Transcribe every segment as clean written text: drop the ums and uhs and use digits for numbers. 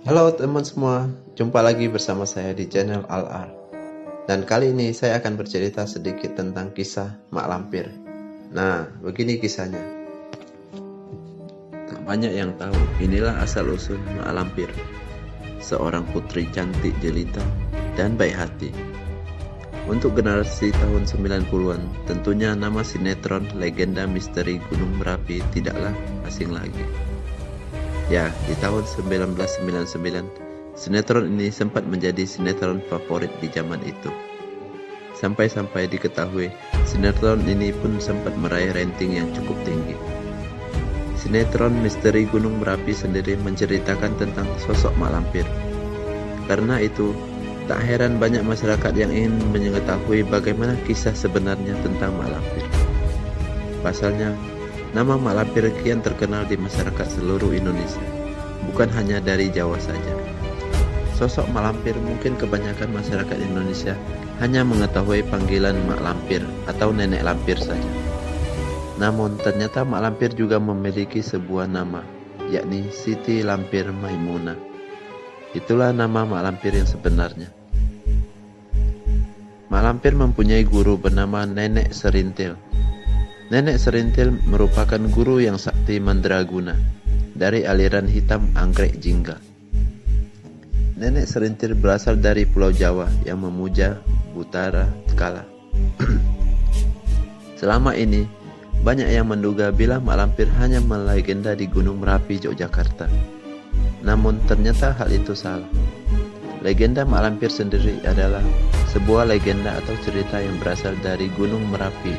Halo teman semua, jumpa lagi bersama saya di channel Al-Ar. Dan kali ini saya akan bercerita sedikit tentang kisah Mak Lampir. Nah, begini kisahnya. Tak banyak yang tahu, inilah asal-usul Mak Lampir. Seorang putri cantik jelita dan baik hati. Untuk generasi tahun 90-an, tentunya nama sinetron legenda misteri Gunung Merapi tidaklah asing lagi. Ya, di tahun 1999, sinetron ini sempat menjadi sinetron favorit di zaman itu. Sampai-sampai diketahui, sinetron ini pun sempat meraih rating yang cukup tinggi. Sinetron Misteri Gunung Merapi sendiri menceritakan tentang sosok Mak Lampir. Karena itu, tak heran banyak masyarakat yang ingin mengetahui bagaimana kisah sebenarnya tentang Mak Lampir. Pasalnya, nama Mak Lampir kian terkenal di masyarakat seluruh Indonesia, bukan hanya dari Jawa saja. Sosok Mak Lampir mungkin kebanyakan masyarakat Indonesia hanya mengetahui panggilan Mak Lampir atau Nenek Lampir saja. Namun ternyata Mak Lampir juga memiliki sebuah nama, yakni Siti Lampir Maimunah. Itulah nama Mak Lampir yang sebenarnya. Mak Lampir mempunyai guru bernama Nenek Serintil. Nenek Serintil merupakan guru yang sakti mandraguna dari aliran hitam anggrek jingga. Nenek Serintil berasal dari Pulau Jawa yang memuja Butara Kala. Selama ini, banyak yang menduga bila Mak Lampir hanya melegenda di Gunung Merapi, Yogyakarta. Namun ternyata hal itu salah. Legenda Mak Lampir sendiri adalah sebuah legenda atau cerita yang berasal dari Gunung Merapi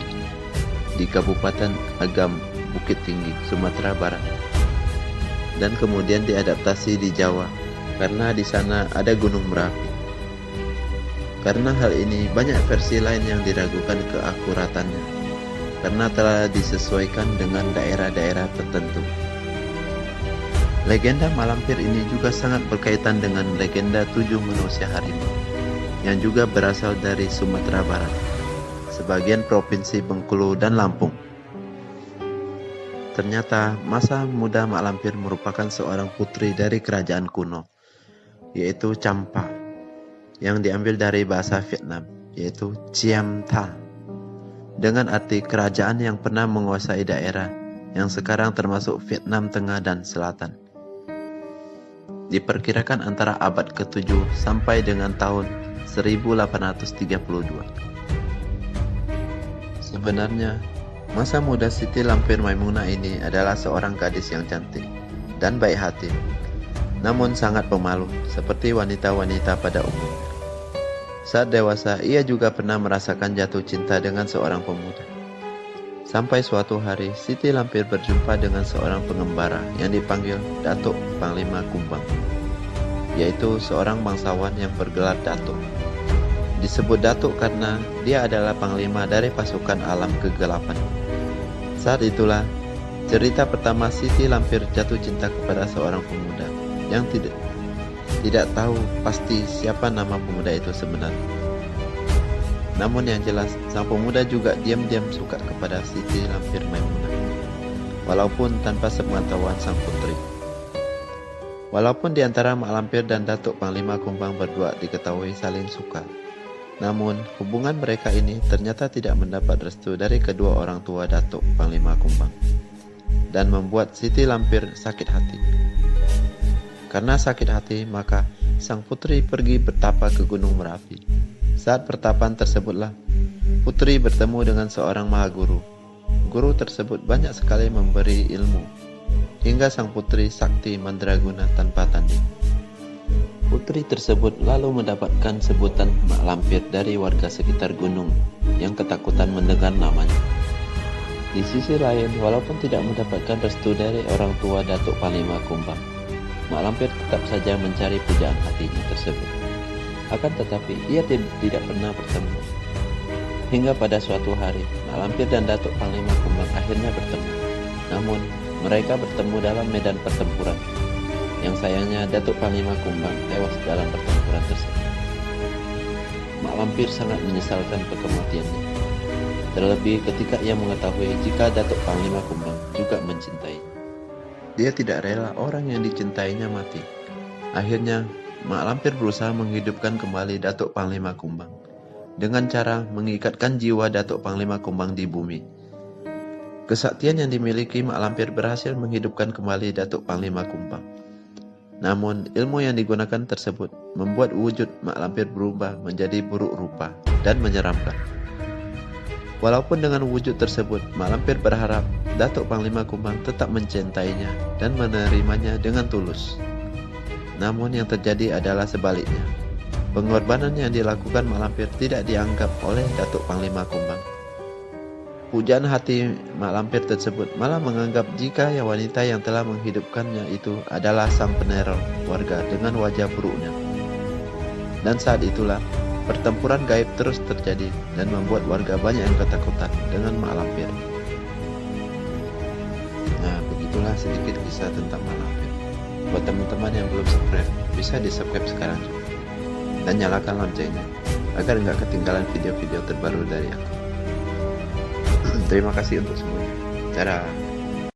di Kabupaten Agam, Bukit Tinggi, Sumatera Barat, dan kemudian diadaptasi di Jawa karena di sana ada Gunung Merapi. Karena hal ini, banyak versi lain yang diragukan keakuratannya karena telah disesuaikan dengan daerah-daerah tertentu. Legenda Mak Lampir ini juga sangat berkaitan dengan legenda 7 manusia harimau yang juga berasal dari Sumatera Barat, sebagian provinsi Bengkulu dan Lampung. Ternyata masa muda Mak Lampir merupakan seorang putri dari kerajaan kuno, yaitu Champa, yang diambil dari bahasa Vietnam, yaitu Chiam Tha, dengan arti kerajaan yang pernah menguasai daerah yang sekarang termasuk Vietnam Tengah dan Selatan. Diperkirakan antara abad ke-7 sampai dengan tahun 1832. Sebenarnya, masa muda Siti Lampir Maimunah ini adalah seorang gadis yang cantik dan baik hati, namun sangat pemalu seperti wanita-wanita pada umumnya. Saat dewasa, ia juga pernah merasakan jatuh cinta dengan seorang pemuda. Sampai suatu hari, Siti Lampir berjumpa dengan seorang pengembara yang dipanggil Datuk Panglima Kumbang, yaitu seorang bangsawan yang bergelar Datuk. Disebut Datuk karena dia adalah panglima dari pasukan alam kegelapan. Saat itulah cerita pertama Siti Lampir jatuh cinta kepada seorang pemuda yang tidak tahu pasti siapa nama pemuda itu sebenarnya. Namun yang jelas, sang pemuda juga diam-diam suka kepada Siti Lampir Maimunah, walaupun tanpa sepengetahuan sang putri. Walaupun di antara Mak Lampir dan Datuk Panglima Kumbang berdua diketahui saling suka, namun hubungan mereka ini ternyata tidak mendapat restu dari kedua orang tua Datuk Panglima Kumbang, dan membuat Siti Lampir sakit hati. Karena sakit hati, maka sang putri pergi bertapa ke Gunung Merapi. Saat pertapaan tersebutlah putri bertemu dengan seorang mahaguru. Guru tersebut banyak sekali memberi ilmu, hingga sang putri sakti mandraguna tanpa tanding. Putri tersebut lalu mendapatkan sebutan Mak Lampir dari warga sekitar gunung yang ketakutan mendengar namanya. Di sisi lain, walaupun tidak mendapatkan restu dari orang tua Datuk Panglima Kumbang, Mak Lampir tetap saja mencari pujaan hatinya tersebut. Akan tetapi, ia tidak pernah bertemu. Hingga pada suatu hari, Mak Lampir dan Datuk Panglima Kumbang akhirnya bertemu. Namun, mereka bertemu dalam medan pertempuran. Yang sayangnya Datuk Panglima Kumbang tewas dalam pertempuran tersebut. Mak Lampir sangat menyesalkan kematiannya. Terlebih ketika ia mengetahui jika Datuk Panglima Kumbang juga mencintai. Dia tidak rela orang yang dicintainya mati. Akhirnya, Mak Lampir berusaha menghidupkan kembali Datuk Panglima Kumbang dengan cara mengikatkan jiwa Datuk Panglima Kumbang di bumi. Kesaktian yang dimiliki Mak Lampir berhasil menghidupkan kembali Datuk Panglima Kumbang. Namun, ilmu yang digunakan tersebut membuat wujud Mak Lampir berubah menjadi buruk rupa dan menyeramkan. Walaupun dengan wujud tersebut, Mak Lampir berharap Datuk Panglima Kumbang tetap mencintainya dan menerimanya dengan tulus. Namun yang terjadi adalah sebaliknya. Pengorbanan yang dilakukan Mak Lampir tidak dianggap oleh Datuk Panglima Kumbang. Pujaan hati Mak Lampir tersebut malah menganggap jika wanita yang telah menghidupkannya itu adalah sang peneror warga dengan wajah buruknya. Dan saat itulah, pertempuran gaib terus terjadi dan membuat warga banyak yang ketakutan dengan Mak Lampir. Nah, begitulah sedikit kisah tentang Mak Lampir. Buat teman-teman yang belum subscribe, bisa di-subscribe sekarang juga. Dan nyalakan loncengnya, agar nggak ketinggalan video-video terbaru dari aku. Terima kasih untuk semuanya. Dadah.